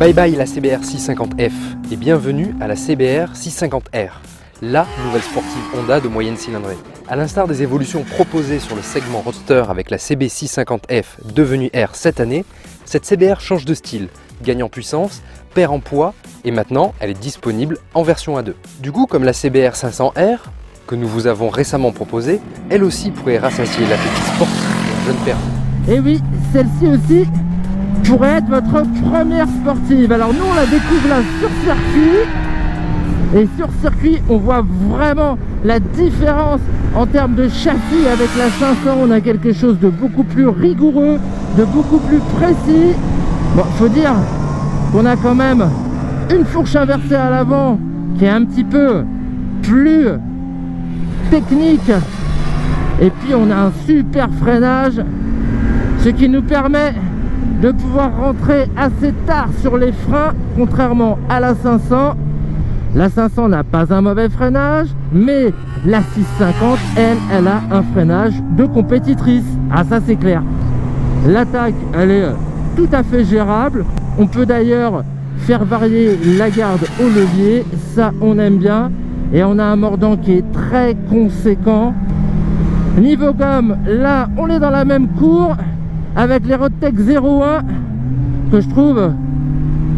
Bye bye la CBR 650F et bienvenue à la CBR 650R, la nouvelle sportive Honda de moyenne cylindrée. A l'instar des évolutions proposées sur le segment roadster avec la CB 650F devenue R cette année, cette CBR change de style, gagne en puissance, perd en poids et maintenant elle est disponible en version A2. Du coup, comme la CBR 500R que nous vous avons récemment proposée, elle aussi pourrait rassasier l'appétit sportif d'un jeune père. Et oui, celle-ci aussi pourrait être votre première sportive. Alors nous on la découvre là sur circuit, et sur circuit on voit vraiment la différence en termes de châssis. Avec la 500 on a quelque chose de beaucoup plus rigoureux, de beaucoup plus précis. Bon, faut dire qu'on a quand même une fourche inversée à l'avant qui est un petit peu plus technique, et puis on a un super freinage, ce qui nous permet de pouvoir rentrer assez tard sur les freins, contrairement à la 500. La 500 n'a pas un mauvais freinage, mais la 650, elle a un freinage de compétitrice. Ah, ça c'est clair. L'attaque, elle est tout à fait gérable. On peut d'ailleurs faire varier la garde au levier, ça on aime bien. Et on a un mordant qui est très conséquent. Niveau gomme, là on est dans la même cour avec les Roadtech 01 que je trouve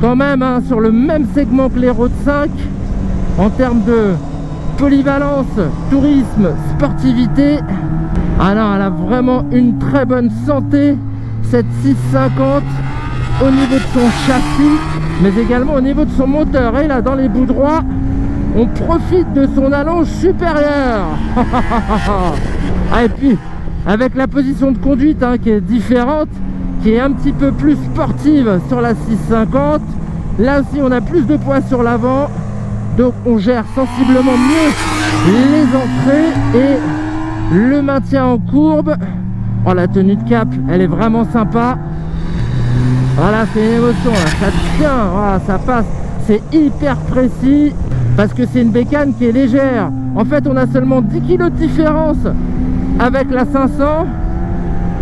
quand même sur le même segment que les Road 5 en termes de polyvalence, tourisme, sportivité. Ah non, elle a vraiment une très bonne santé cette 650 au niveau de son châssis, mais également au niveau de son moteur. Et là dans les bouts droits on profite de son allonge supérieure. Ah, et puis avec la position de conduite qui est différente, qui est un petit peu plus sportive sur la 650. Là aussi on a plus de poids sur l'avant, donc on gère sensiblement mieux les entrées et le maintien en courbe. Oh, la tenue de cap elle est vraiment sympa. Voilà, c'est une émotion là. Ça tient, voilà, ça passe, c'est hyper précis parce que c'est une bécane qui est légère. En fait on a seulement 10 kg de différence avec la 500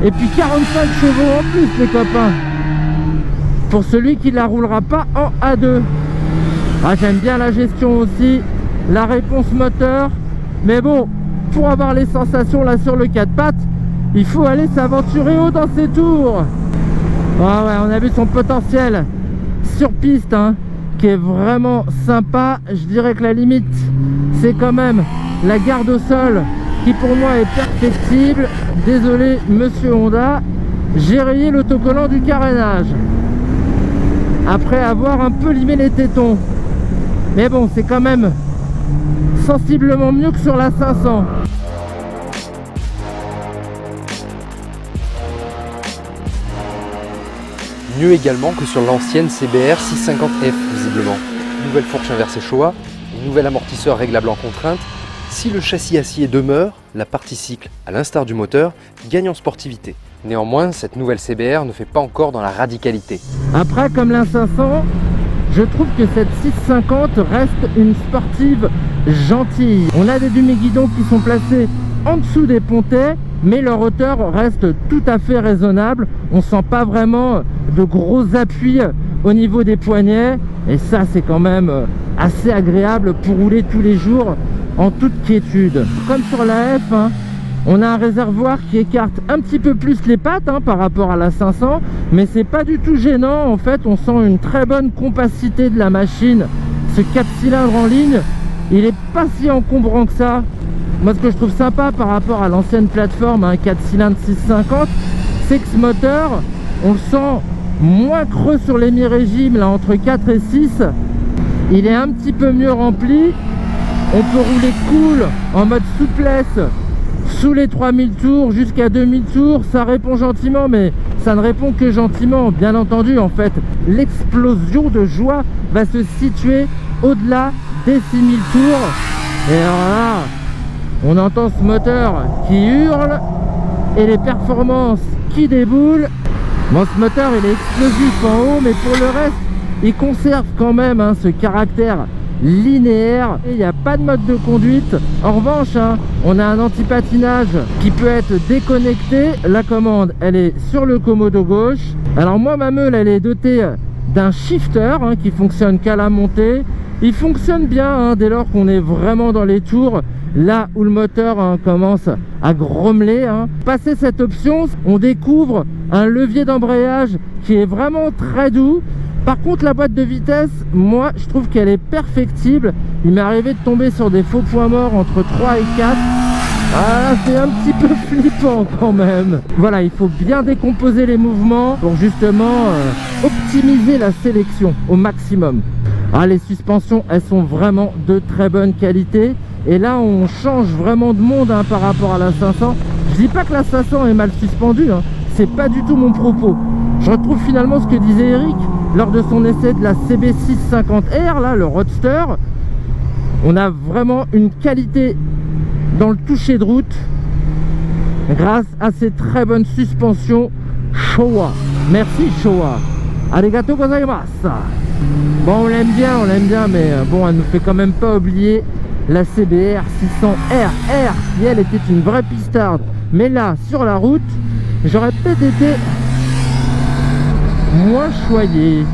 et puis 45 chevaux en plus les copains, pour celui qui la roulera pas en A2. Ah, j'aime bien la gestion aussi, la réponse moteur, mais bon, pour avoir les sensations là sur le 4 pattes, il faut aller s'aventurer haut dans ses tours. Ah ouais, on a vu son potentiel sur piste qui est vraiment sympa. Je dirais que la limite c'est quand même la garde au sol qui pour moi est perfectible. Désolé monsieur Honda, j'ai rayé l'autocollant du carénage après avoir un peu limé les tétons, mais bon, c'est quand même sensiblement mieux que sur la 500. Mieux également que sur l'ancienne CBR 650F visiblement. Nouvelle fourche inversée Showa, nouvel amortisseur réglable en contrainte. Si le châssis acier demeure, la partie cycle, à l'instar du moteur, gagne en sportivité. Néanmoins, cette nouvelle CBR ne fait pas encore dans la radicalité. Après, comme la 500, je trouve que cette 650 reste une sportive gentille. On a des demi-guidons qui sont placés en dessous des pontets, mais leur hauteur reste tout à fait raisonnable. On sent pas vraiment de gros appuis au niveau des poignets, et ça c'est quand même assez agréable pour rouler tous les jours en toute quiétude. Comme sur la F, on a un réservoir qui écarte un petit peu plus les pattes par rapport à la 500, mais c'est pas du tout gênant. En fait on sent une très bonne compacité de la machine. Ce 4 cylindres en ligne, il est pas si encombrant que ça. Moi ce que je trouve sympa par rapport à l'ancienne plateforme 4 cylindres 650, c'est que ce moteur on le sent moins creux sur les mi-régimes là entre 4 et 6. Il est un petit peu mieux rempli. On peut rouler cool en mode souplesse sous les 3000 tours jusqu'à 2000 tours. Ça répond gentiment, mais ça ne répond que gentiment. Bien entendu, en fait, l'explosion de joie va se situer au-delà des 6000 tours. Et alors là, on entend ce moteur qui hurle et les performances qui déboulent. Bon, ce moteur, il est explosif en haut, mais pour le reste, il conserve quand même ce caractère linéaire. Il n'y a pas de mode de conduite. En revanche, on a un anti-patinage qui peut être déconnecté. La commande, elle est sur le commodo gauche. Alors moi, ma meule, elle est dotée d'un shifter qui fonctionne qu'à la montée. Il fonctionne bien dès lors qu'on est vraiment dans les tours, là où le moteur commence à grommeler. Passé cette option, on découvre un levier d'embrayage qui est vraiment très doux. Par contre, la boîte de vitesse, moi, je trouve qu'elle est perfectible. Il m'est arrivé de tomber sur des faux points morts entre 3 et 4. Ah, c'est un petit peu flippant quand même. Voilà, il faut bien décomposer les mouvements pour justement optimiser la sélection au maximum. Ah, les suspensions, elles sont vraiment de très bonne qualité. Et là, on change vraiment de monde par rapport à la 500. Je dis pas que la 500 est mal suspendue, c'est pas du tout mon propos. Je retrouve finalement ce que disait Eric lors de son essai de la CB650R, là, le Roadster. On a vraiment une qualité dans le toucher de route grâce à ces très bonnes suspensions Showa. Merci Showa. Arigato gozaimasu. Bon, on l'aime bien, mais bon, elle nous fait quand même pas oublier la CBR 600RR qui elle était une vraie pistarde. Mais là, sur la route, j'aurais peut-être été moins choyé.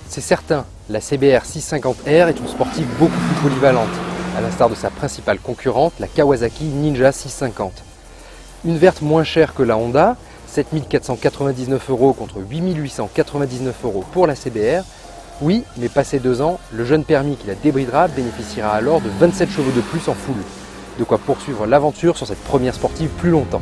C'est certain, la CBR 650R est une sportive beaucoup plus polyvalente, à l'instar de sa principale concurrente, la Kawasaki Ninja 650. Une verte moins chère que la Honda, 7 499 € contre 8 899 € pour la CBR. Oui, mais passé 2 ans, le jeune permis qui la débridera bénéficiera alors de 27 chevaux de plus en full. De quoi poursuivre l'aventure sur cette première sportive plus longtemps.